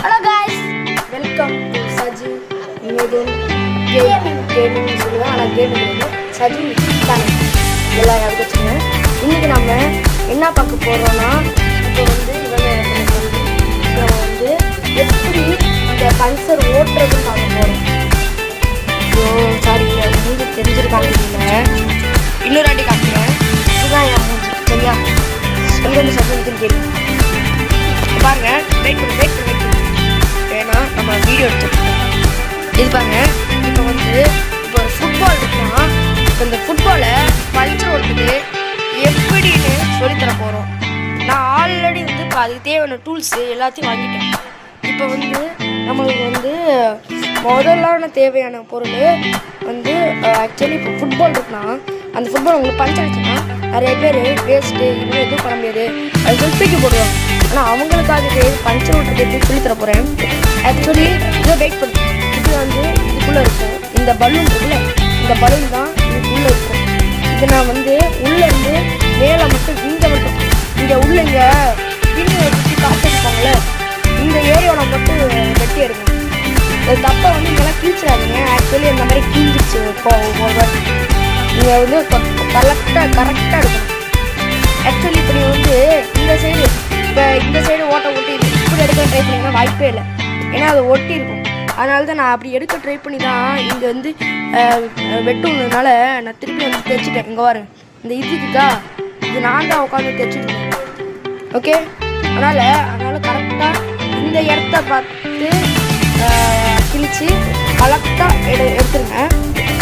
Hello guys, welcome to Saji Gaming சொல்லுவேன். ஆனால் gaming வந்து சஜி சேனல் எல்லாம் யாருக்கு வச்சுருங்க. இன்றைக்கி நம்ம என்ன பார்க்க போகிறோன்னா, இப்போ வந்து இப்போ வந்து எப்படி இந்த பல்சர் ஓட்டுறதுன்னு பார்க்க போகிறோம். சாரி, அது மூஞ்சி தெரிஞ்சிருக்காங்க இல்லை, இன்னொரு வாட்டி காட்டுறேன். இதுதான் என் மூஞ்சி, சரியா? வந்து சஜி கேள்வி பாருங்க. வெயிட் பண்ணு ஏன்னா நம்ம வீடியோ எடுத்துருக்கோம். இது பாருங்க, இப்போ வந்து இப்போ ஒரு ஃபுட்பால் இருக்குன்னா, இப்போ இந்த ஃபுட்பாலை பல்சர் ஓட்டுறது எப்படின்னு சொல்லித்தர போகிறோம். நான் ஆல்ரெடி வந்து இப்போ அதுக்கு தேவையான டூல்ஸு எல்லாத்தையும் வாங்கிட்டேன். இப்போ வந்து நம்மளுக்கு வந்து முதலான தேவையான பொருள் வந்து ஆக்சுவலி இப்போ ஃபுட்பால் இருக்குன்னா, அந்த ஃபுட்பால் உங்களுக்கு பஞ்சர் ஆச்சுன்னா நிறைய பேர் வேஸ்ட்டு இன்னும் எதுவும் பண்ண முடியாது அது சொல்லி தூக்கி போடுவாங்க. ஆனால் அவங்களுக்காக பஞ்சர் ஓட்டுறது எப்படி சொல்லித்தர போகிறேன். ஆக்சுவலி இதை வெயிட் பண்ணி இது வந்து இதுக்குள்ளே இருக்கும். இந்த பலூன் இருக்குல்ல, இந்த பலூன் தான் இதுக்குள்ளே இருக்கும். இது நான் வந்து உள்ளேருந்து மேலே மட்டும் இங்கே உள்ள இங்கே பின்னு வச்சு காத்திருப்பாங்களே, இந்த ஏரியாவில் மட்டும் வெட்டி எடுங்க. இந்த தப்பை வந்து இங்கெல்லாம் கிழிச்சிடாதீங்க. ஆக்சுவலி அந்த மாதிரி கிழிஞ்சிச்சு நீங்கள் வந்து கரெக்டாக இருக்கணும். ஆக்சுவலி இப்போ நீங்கள் வந்து இந்த சைடு ஓட்ட ஒட்டி இப்படி எடுக்க ட்ரை பண்ணிங்கன்னா வாய்ப்பே இல்லை. ஏன்னா அதை ஒட்டி இருக்கும். அதனால தான் நான் அப்படி எடுக்க ட்ரை பண்ணி தான் இங்கே வந்து வெட்டுனதுனால நான் திருப்பி வந்து தைச்சிட்டேன். இங்கே வரேன், இந்த இதுக்கா இது நான் தான் உட்காந்து தைச்சிருக்கேன். ஓகே, அதனால் கரெக்டாக இந்த இடத்த பார்த்து கிழிச்சு கரெக்டாக எடுத்துருங்க.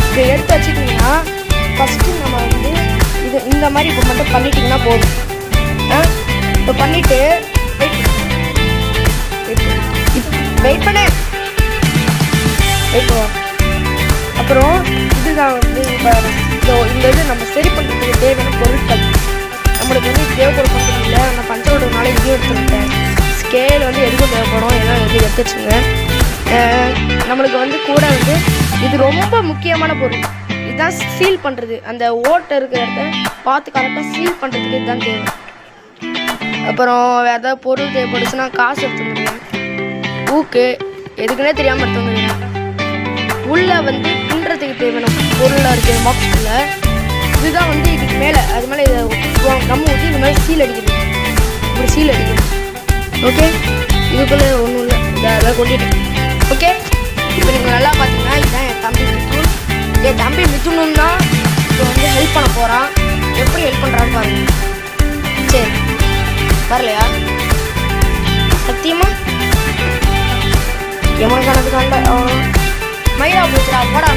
இப்போ எடுத்து வச்சுட்டிங்கன்னா ஃபஸ்ட்டு நம்ம வந்து இது இந்த மாதிரி இப்போ மட்டும் பண்ணிட்டிங்கன்னா போதும். இப்போ பண்ணிவிட்டு வெயிட் பண்ணுவோம். அப்புறம் இதுதான் வந்து இப்போ இந்த இது நம்ம சரி பண்ணுறதுக்கு தேவையான பொருட்கள். நம்மளுக்கு வந்து தேவைப்படும் பண்ணுறது இல்லை, நான் பஞ்சரோடுனால இங்கேயும் எடுத்துக்கிட்டேன். ஸ்கேல் வந்து எதுக்கும் தேவைப்படும், ஏன்னா எது எடுத்து வச்சுங்க. நம்மளுக்கு வந்து கூட வந்து இது ரொம்ப முக்கியமான பொருள். இதுதான் சீல் பண்ணுறது. அந்த ஓட்டை இருக்கிற இடத்த பார்த்து கரெக்டாக சீல் பண்ணுறதுக்கு இதுதான் தேவை. அப்புறம் வேறு ஏதாவது பொருள் தேவைப்படுச்சுன்னா காசு எடுத்து வந்துடுவேன். ஊக்கு எதுக்குன்னே தெரியாமல் எடுத்து வந்துடுவேன். உள்ளே வந்து பின்னுறதுக்கு தேவையான பொருளாக இருக்குது பாக்ஸுக்குள்ளே. இதுதான் வந்து இதுக்கு மேலே அது மேலே இதை நம்ம ஊற்றி இந்த மாதிரி சீல் அடிக்குது. இப்படி சீல் அடிக்குது. ஓகே, இதுக்குள்ளே ஒன்றும் இல்லை, இதை கொட்டிட்டேன். ஓகே, இப்போ நீங்கள் நல்லா பார்த்தீங்கன்னா இதுதான் என் தம்பி மிதுன். என் தம்பி மிதுனும் தான் இப்போ வந்து ஹெல்ப் பண்ண போகிறான். எப்படி ஹெல்ப் பண்ணுறான்னு பாருங்க. சரி, வரலையா? சத்தியமா எவனுக்கு கணக்கு தாண்டா மயிலா போச்சுடா போடா.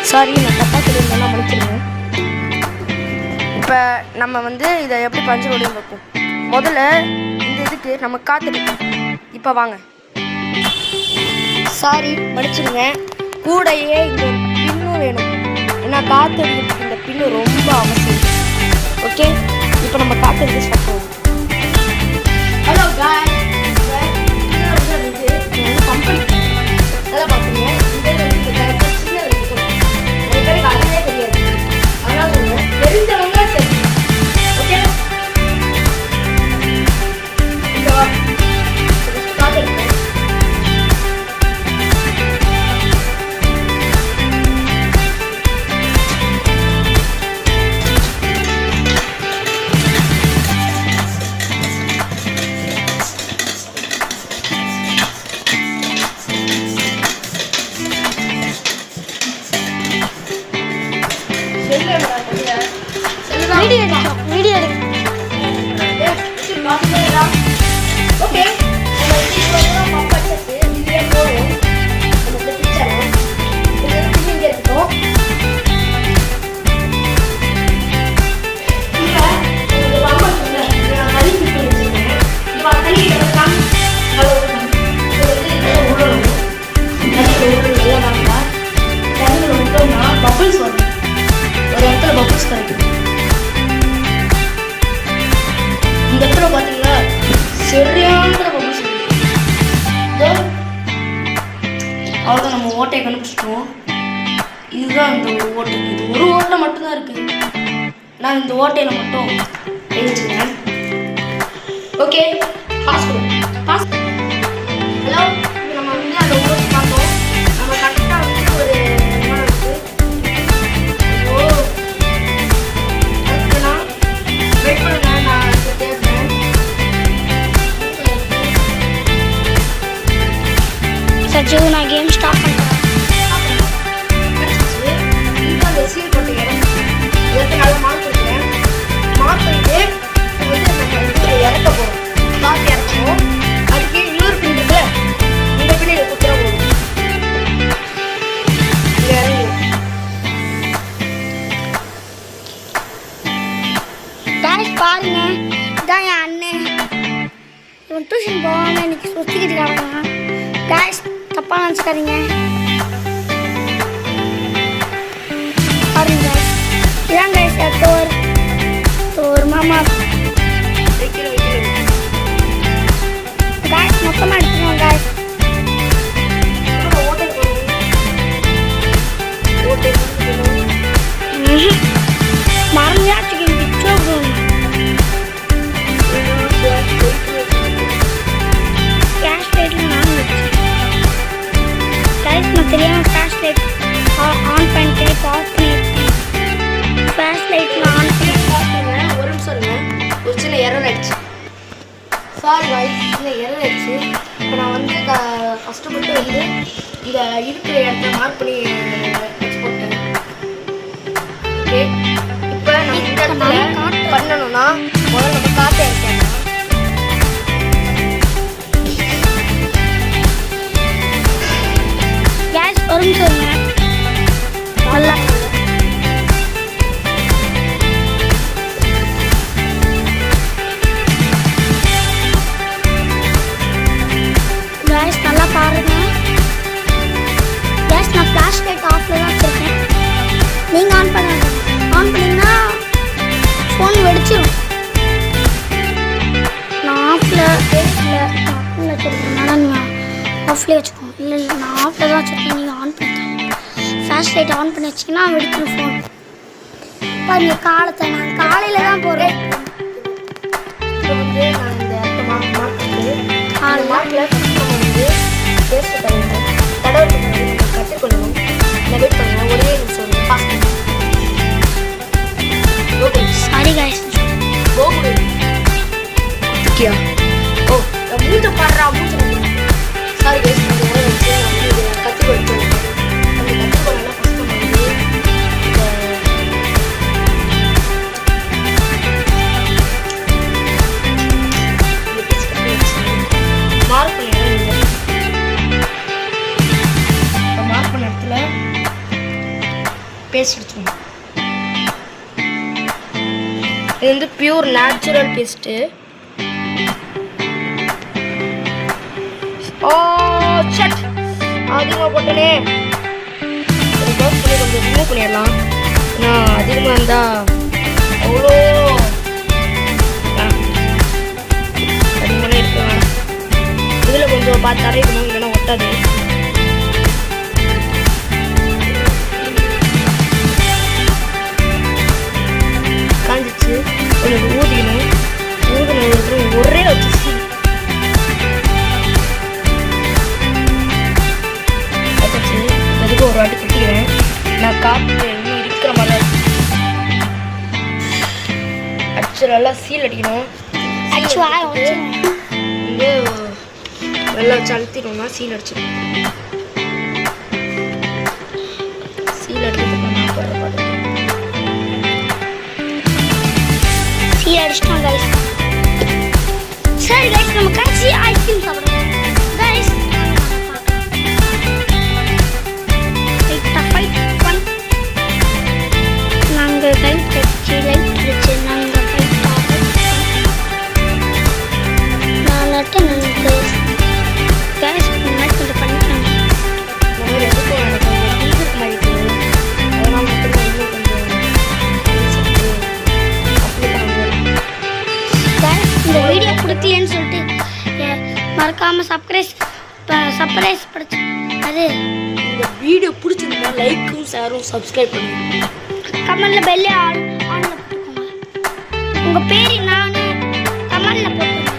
சாரி, நான் தப்பா சொல்லியிருந்தேன்னா முடிச்சிருங்க. இப்போ நம்ம வந்து இதை எப்படி பஞ்சர் ஓடியும் பார்ப்போம். முதல்ல இந்த இதுக்கு நம்ம காத்துருக்கோம். இப்போ வாங்க. சாரி, மன்னிச்சிருங்க. கூடையே இந்த பின்னும் வேணும். ஏன்னா காத்தடிக்கிறதுக்கு இந்த பின்னு ரொம்ப அவசியம். ஓகே, இப்போ நம்ம காத்தடிக்க ஸ்டார்ட் பண்ணுவோம். ஹலோ காய், கம்பெனி நல்லா பார்த்துங்க. இந்த கரெக்டாக சின்ன நிறைய பேருக்கு அதுவே தெரியாது. அதனால சொல்லுவேன், தெரிஞ்சவங்க சரி. ஓகே, காத்தடிப்போம். வீடியோ ஓகே, இதுவே போதும். நமக்கு பிடிச்சலாம் இங்கே இருக்கோம். பபிள்ஸ் வரும், ஒரு இடத்துல பபிள்ஸ் கிடைக்கும். இந்த இடத்துல பார்த்தீங்களா சரியான பபிள்ஸ் அவ்வளோதான். நம்ம ஓட்டையை கண்டுபிடிச்சிட்டோம். இதுதான் இந்த ஒரு ஓட்டை. இது ஒரு ஓட்டை மட்டும்தான் இருக்குது. நான் இந்த ஓட்டையில் மட்டும் எழுதிச்சுக்கிறேன். Okay, boss boss. ஹலோ, நம்ம வந்து அந்த ஊருக்கு பார்த்தோம். நம்ம கரெக்டாக வந்து ஒரு இடம் இருக்குது. ஓ, அதுக்குன்னா வெயிட் பண்ணுங்க, நான் தேடுறேன். சச்சு, நான் கேம் ஸ்டார்ட் பண்ணுறேன். அந்த சீல் போட்ட இடத்த நல்லா மார்க் பண்ணிக்கிறேன். மார்க் பண்ணிட்டு வந்து நம்ம இதில் இறக்க போகிறோம். காசு இறக்கணும். அதுக்கு இன்னொரு பின் இருக்குல்ல, இந்த பின்னில் குத்துற போகும். இங்கே இறங்கிடும். கைஸ் பாருங்க, இதான் என் அண்ணன். இவன் டியூஷன் போகாமல் இன்னைக்கு சுற்றிக்கிட்டு கிடக்கான். கைஸ் தப்பாக நினச்சிக்காதீங்க. பாருங்க இதான் கைஸ் தோர் மாமா. கைஸ் மொத்தமாக எடுத்துக்கோங்க கைஸ். மறந்தாச்சுக்கு ஃப்ளாஷ் லைட்டில் நான் வச்சேன். கைஸ் நான் தெரியாமல் ஃப்ளாஷ் லைட் ஆன் பண்ணிட்டு ஆஃப் பண்ணிட்டேன். ஃப்ளாஷ் லைட்டில் ஆன் பண்ணி ஒரு நிமிஷம் இருங்க, ஒரு சின்ன எரர் ஆயிடுச்சு. சாரி காய்ஸ், சின்ன எரர் ஆயிடுச்சு. இப்போ நான் வந்து கஷ்டப்பட்டு வந்து இந்த இருக்கிற இடத்த மார்க் பண்ணி வச்சு போட்டேன். ஓகே, இப்போ நம்ம இந்த இடத்துல பண்ணணும்னா முதல்ல நம்ம காற்றை இருக்கேன். கேஸ் ஒரு நிமிஷம் இருங்க. நல்லா கேஸ் நல்லா பாருங்க. கேஸ் நான் ஃப்ளாஷ் லைட் ஆஃப்ல தான் வச்சிருக்கேன். நீங்கள் ஆன் பண்ணுங்க. ஆன் பண்ணிங்கன்னா ஃபோன் வெடிச்சிடும். நான் ஆஃப்ல வச்சுருக்கேன். நீங்கள் ஆஃப்லேயே வச்சுக்கோங்க. இல்லை நான் ஆஃப்ல தான் வச்சுருக்கேன். நீங்கள் ஆன் பண்ணிக்கோங்க. ஃப்ளாஷ் லைட் ஆன் பண்ணி வச்சிங்கன்னா வெடிச்சிடும் ஃபோன். பாருங்க காலத்தை நான் காலையில் தான் போகிறேன். இப்போ வந்து நான் இந்த இடத்த மார்க் பண்ணிட்டு மார்க்கில் ஃபஸ்ட் நம்ம வந்து பேஸ்ட் பண்ணிடுவோம். தடவை நம்ம கற்றுக்கொள்ளணும். வெயிட் பண்ணுங்க, ஒரே நிமிஷம் பாஸ் பண்ணுங்க. Sorry guys. ஓகேயா? ஓ, மூஞ்ச பாடுறா, மூஞ்ச. சாரி கைஸ், அந்த நேரம் வச்சு நான் வந்து இதை கற்றுக்கொடுத்தேன். அந்த கற்றுக்கொள்ளலாம் ஃபஸ்ட் நம்ம வந்து மார்க் பண்ண இடம் இல்லை. இப்போ மார்க் பண்ண இடத்துல பேஸ்ட் அடிச்சுக்கணும். இது வந்து பியூர் நேச்சுரல் பேஸ்ட்டு. ஓ சட், அதிகமாக போட்டனே. ஒரு பாஸ் பண்ணி கொஞ்சம் ரிமூவ் பண்ணிடலாம். நான் அதிகமாக இருந்தால் அவ்வளோ அதிகமாக இருக்க வேணாம். இதில் கொஞ்சம் பார்த்து அரைக்கணும், இல்லைன்னா ஒட்டாது. காஞ்சிச்சு, கொஞ்சம் ஊதிக்கணும். ஊதினதுக்கப்புறம் ஒரே வச்சு வச்சு அதுக்கு ஒரு வாட்டி குட்டிக்கிறேன். நான் காற்று இன்னும் இருக்கிற மாதிரி அடிச்சு நல்லா சீல் அடிக்கணும். இங்கே நல்லா வச்சு அழுத்திடுவோம்னா சீல் அடிச்சிடும். சீல் அடிக்கிறதுக்கு நான் போடுற பாட்டு சீல் அடிச்சிட்டோம் கைஸ். சரி கைஸ், நம்ம கடைசி ஐஸ்கிரீம் சாப்பிடுவோம் கைஸ். நாங்கள் லைட் வச்சு நாங்கள் நான் நட்டு நாங்கள் கேஸ் முன்னாடி கொஞ்சம் பண்ணிட்டாங்க. இந்த வீடியோ பிடிக்கலன்னு சொல்லிட்டு மறக்காம சர்ப்ரைஸ் படிச்சு அது இந்த வீடியோ பிடிச்சிருந்தா லைக்கும் ஷேரும் சப்ஸ்கிரைப் பண்ணுங்க. கமெண்ட்ல பெல்ல ஆன்ல போட்டுக்கோங்க. உங்க பேர் என்னன்னு கமெண்ட்ல போட்டுக்கோங்க.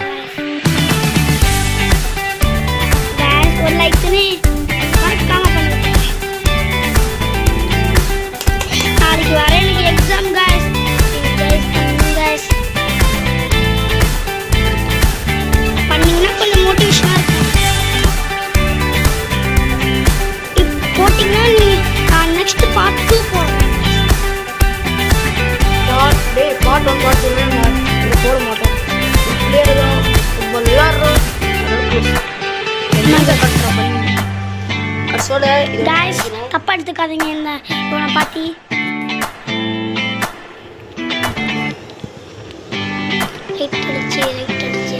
நீங்கள் கட்டுற பண்ணி கடைசோட கைஸ் தப்பா எடுத்துக்காதீங்க இந்த இவனை பாத்தி லைட் அடிச்சு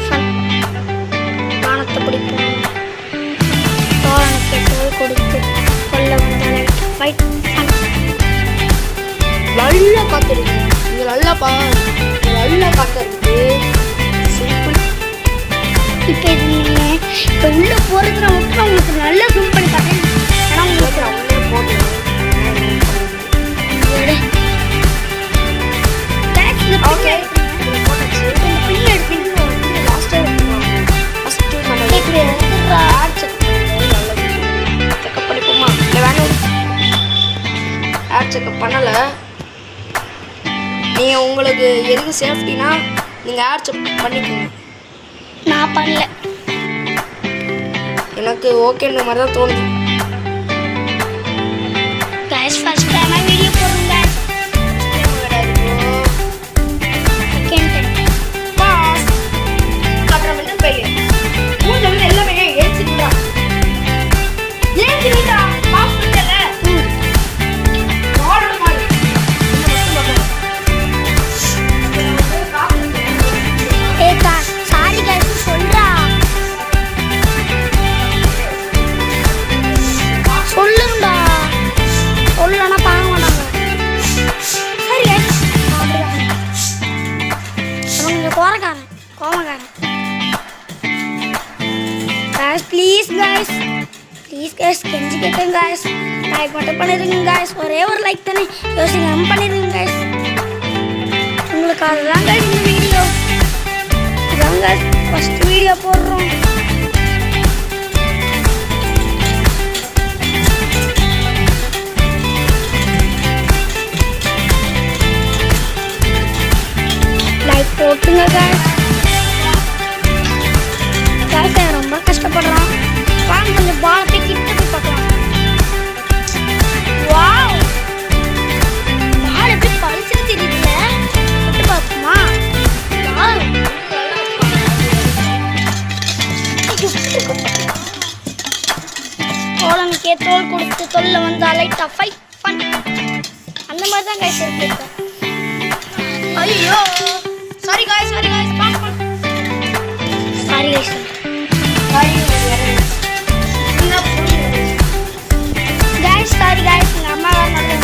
ஃபன் வானத்தை பிடிப்போம் தோரணத்தை தோல் கொடுத்து கொல்ல வந்த லைட் ஃபைட் ஃபன் நல்லா காத்திருக்கு இங்கே நல்லா காத்திருக்கு சிம்பிள். இப்போ இது நீங்கள் இப்போ உள்ளே போகிறதுல மட்டும் உங்களுக்கு நல்லா ஜூம் பண்ணி பார்த்தேன் ஏன்னா உங்களுக்கு அவங்களே போடணும். ஓகே போட்டாச்சு. இந்த பின் எடுப்பீங்க லாஸ்ட்டாக ஃபஸ்ட்டு நம்ம ஏர் செக்அப் பண்ணிப்போமா இல்லை வேணும் ஏர் செக்அப் பண்ணலை. நீங்கள் உங்களுக்கு எதுக்கு சேஃப்டினா நீங்கள் ஏர் செக் பண்ணிக்கோங்க. நான் பண்ணல எனக்கு ஓகேன்ற மாதிரி தான் தோணுது. கைஸ் ஃபர்ஸ்ட் டைம் வீடியோ போடுங்க செகண்ட் டைம் பாஸ் கட்டுற மட்டும் போய் மூணு வந்து எல்லாமே ஏற்றிக்கிட்டா பாஸ் பண்ணல ஆர்டர் மாதிரி ஏக்கா சாரி கைஸ் சொல்றா சொல்லுங்கடா சொல்லலன்னா பாக்க மாட்டாங்க சரி கைஸ் அவங்க கோவக்காரன் கைஸ் ப்ளீஸ் கைஸ் கெஞ்சி கேட்டேன் கைஸ் லைக் மட்டும் பண்ணிடுங்க கைஸ் ஒரே ஒரு லைக் தானே யோசிக்காம பண்ணிடுங்க கைஸ் உங்களுக்கு அதுதான் கைஸ் இந்த வீடியோ இதான் கைஸ் ஃபர்ஸ்ட் வீடியோ போடுறோம் லைக் போட்டுங்க கைஸ் கைஸ் ரொம்ப கஷ்டப்படுறான் வாங்க கொஞ்சம் பால் போய் கிட்ட போய் பார்க்கலாம் வாவ் பால் எப்படி பழிச்சுட்டு தெரியுதுல விட்டு பார்ப்போமா வாவ் தோழனுக்கே தோல் கொடுத்து தொல்லை வந்தா லைட்டா ஃபைட் ஃபன் அந்த மாதிரி தான் கைஸ் இருக்கு ஐயோ சாரி காய்ஸ் பாஸ் பண்ண சாரி கைஸ் சாரி கைஸ் எங்க அம்மா வேற நல்லா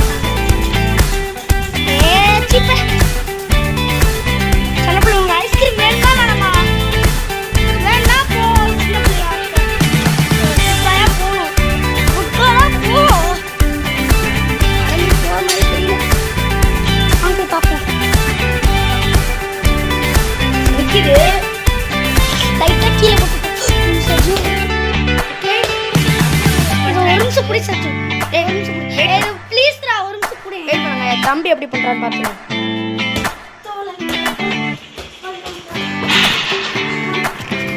சிப்ப சின்ன பிள்ளை உங்க ஐஸ்கிரீம் வேணுமா வேணாமா வேணா போ சின்ன பிள்ளையா பயா போகணும் உட்காரா போ அது போற மாதிரி தெரியல அங்கே பார்ப்போம் நிக்குது லைட்டாக கீழே போட்டு சஜு ஓகே இது ஒரு நிமிஷம் புடி சஜு ப்ளீஸ்ரா ஒரு நிமிஷம் புடி வெயிட் பண்ணுங்க என் தம்பி எப்படி பண்றான்னு பாத்துங்க.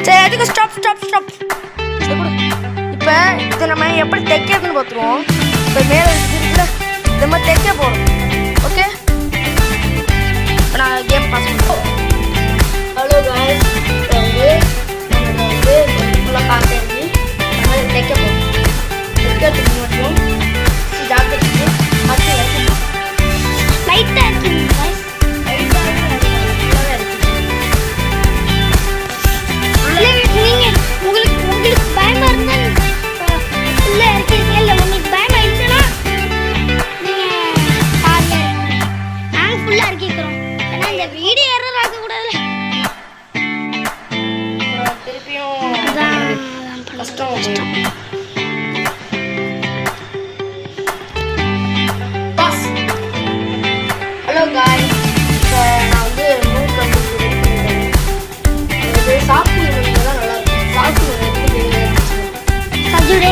சரி அதுக்கு ஸ்டாப் இப்போ இதை நம்ம எப்படி தைக்கிறதுன்னு பார்த்துருவோம். இப்போ மேலே இருக்குல்ல இந்த மாதிரி தைக்க போகிறோம். ஓகே இப்போ நான் கேம் பாஸ் பண்ணுறோம். ஹலோ காய்ஸ் இப்போ வந்து நம்ம வந்து ஃபுல்லாக காசு இறங்கி நம்ம இதை தைக்க போகிறோம். தைக்கிறதுக்கு மட்டும் ஜாக்கெட்டுக்கு ஃபஸ்ட்டு வச்சுக்கணும். லைட்டாக இருக்குங்க guys. நீங்க உங்களுக்கு பயமா இருந்தா உள்ள இருக்கீங்க இல்ல உங்களுக்கு பயமா இல்லைன்னா நீங்க பாருங்க நாங்க ஃபுல்லா இருக்கிக்கிறோம் ஏன்னா இந்த வீடியோ எரர் ஆக கூடாதுல திருப்பியும் அதான் கஷ்டம். பாஸ். ஹலோ காய்ஸ் இப்போ நான் வந்து நூல் கண்டுபிடிச்சு ரெடி பண்ணிட்டேன். இது சாப்பிட்டு தான் நல்லா இருக்கும். சாப்பிட்டு சஜுடே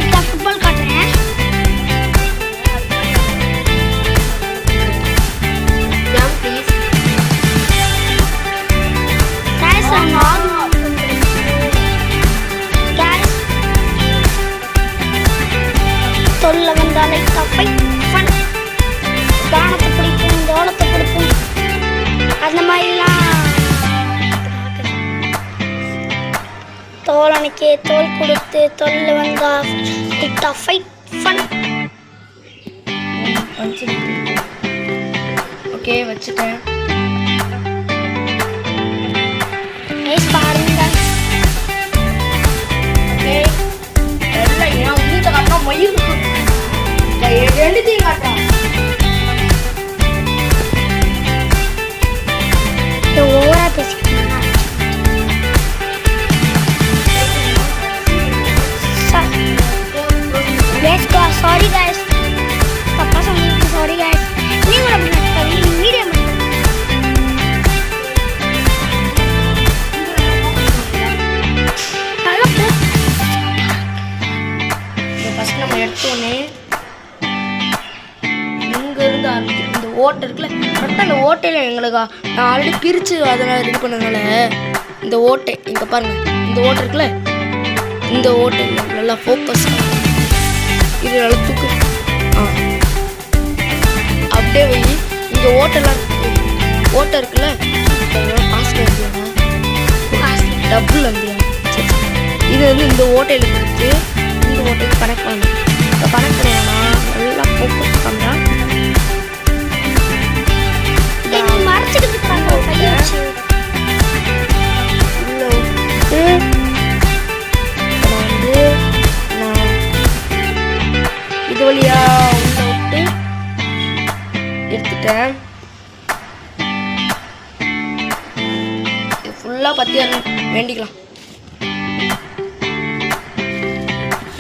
இப்போ ஃபுட்பால் காட்டுறேன் ஜாம் ப்ளீஸ். guys guys தொல்லை வந்தாலே தப்பை ஃபன் தானத்தை பிடிக்கும் தோளத்தை பிடிக்கும் அந்த மாதிரிலாம் அவனுக்கு தோல் கொடுத்து தொல்லை வந்தா இட்டா ஃபைட் ஃபன். ஓகே வச்சுட்டேன். நைஸ் பாருங்க. ஓகே எல்லாம் ஏன் வீட்டை காட்டினா மயில் எழுதியும் காட்டா ஓவரா பேசிக்கிட்டீங்க. சாரி கைஸ், தப்பா சொன்னதுக்கு சாரி கைஸ். நீங்க கூட அப்படி நினைக்காதீங்க, மீடியம் ஃபர்ஸ்ட் நம்ம எடுத்தோடனே இங்க இருந்து ஆரம்பிக்கிறோம். இந்த ஓட்டை இருக்குல்ல, கரெக்டாக அந்த ஓட்டையில எங்களுக்கு நான் ஆல்ரெடி பிரித்து அதெல்லாம் இது பண்ணதுனால இந்த ஓட்டை இங்கே பாருங்க, இந்த ஓட்டை இருக்குல்ல, இந்த ஓட்டை நல்லா ஃபோக்கஸ் இது நல்லா தூக்கு. அப்படியே வை. இங்கே ஓட்டெல்லாம் ஓட்டை இருக்குல்ல, காசு டபுள் வந்தியா. இது வந்து இந்த ஓட்டையில் கொடுத்து இந்த ஓட்டைக்கு கனெக்ட் பண்ணணும். இப்போ கனெக்ட் பண்ணோம்னா நல்லா ஃபோக்கஸ் பண்ணா மறைச்சிட்டு இருக்காங்க கையை வச்சு. உள்ள விட்டு வந்து நான் இது வழியா உள்ள விட்டு எடுத்துட்டேன். இது ஃபுல்லாக பற்றி வேண்டிக்கலாம்.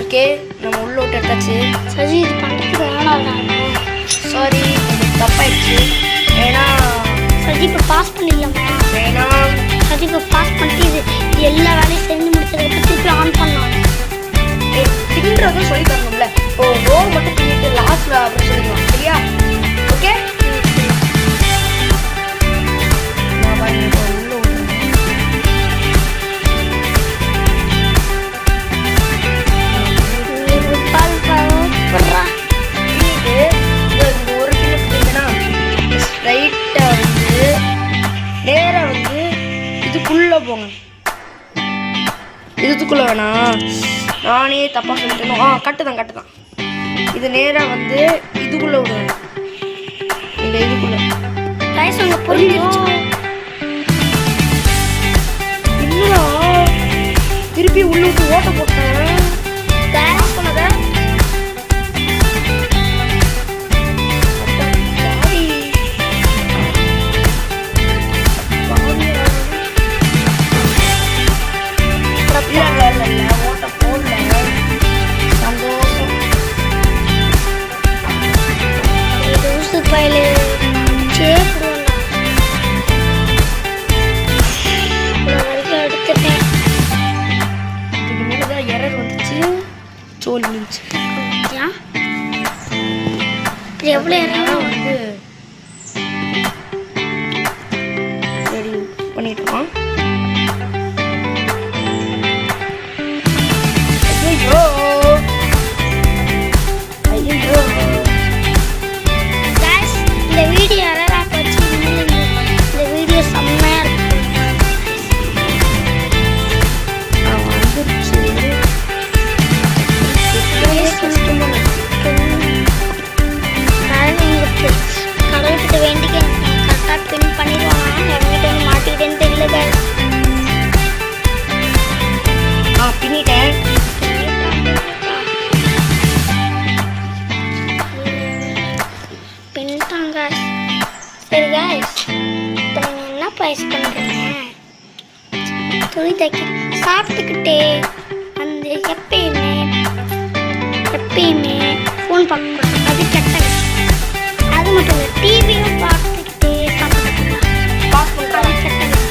ஓகே நம்ம உள்ள விட்டு எடுத்தாச்சு. சரி இது பண்ணுறதுக்கு வேணாம். சாரி தப்பாயிடுச்சு. ஏன்னா சரி இப்போ பாஸ் பண்ணிடலாமா? வேணாம். சரி இப்போ பாஸ் பண்ணிட்டு இது எல்லா வேலையும் செஞ்சு முடிச்சதுக்கு திருப்பி ஆன் பண்ணலாம். பின்னுறதும் சொல்லி தரணும்ல. இப்போ ரோல் மட்டும் பின்னிட்டு லாஸ்ட்ல அப்படின்னு சொல்லிக்கலாம். சரியா? ஓகே நான் பாருங்க இப்போ உள்ள பின்னிட்டு இந்த ஒரு பின்னு பிடிங்கன்னா ஸ்ட்ரைட்டாக வந்து நேராக வந்து இதுக்குள்ளே போங்க. இதுக்குள்ளே வேணாம், நானே தப்பாக சொல்லிட்டேன். கட்டு தான். இது நேராக வந்து இதுக்குள்ளே விடுவேன். இந்த இதுக்குள்ளே ரைஸ் உங்க புரிஞ்சிருச்சு. இல்லையா திருப்பி உள்ள விட்டு ஓட்ட போட்டேன். கேஸ் பண்ணத ஓட்ட போடல. சந்தோஷம். தூசு பயில சேப்பிடுவோம். வரைக்கும் எடுத்துட்டேன். இதுக்கு மேலதான் எரர் வந்துச்சு. சோல் நின்ச்சு. இது எவ்வளோ எரர் வந்து ரெடி பண்ணிட்டுருக்கோம். ஐயோ கைஸ், இந்த வீடியோ எரரா போச்சு. இந்த வீடியோ செம்மையா இருக்கு. வந்துருச்சு. கடவுள்கிட்ட வேண்டிக்க கரெக்டாக பின் பண்ணிடுவானா, என்கிட்ட வந்து மாட்டிக்கிட்டேன்னு தெரியல கைஸ். பின்னிட்டேன். பின்னிட்டாங்க. சரி கைஸ், இப்போ நீங்கள் என்ன ப்ரைஸ் பண்ணுறீங்க? துணி தைக்க சாப்பிட்டுக்கிட்டே அந்த எப்பயுமே ஃபோன் பார்க்கக்கூடாது, அது கெட்ட விஷயம். அது மட்டும் இல்லை, டிவியும் பார்த்துக்கிட்டே சாப்பிட்டுக்கலாம், பாஸ் பண்ணுறேன். அது கெட்ட விஷயம்.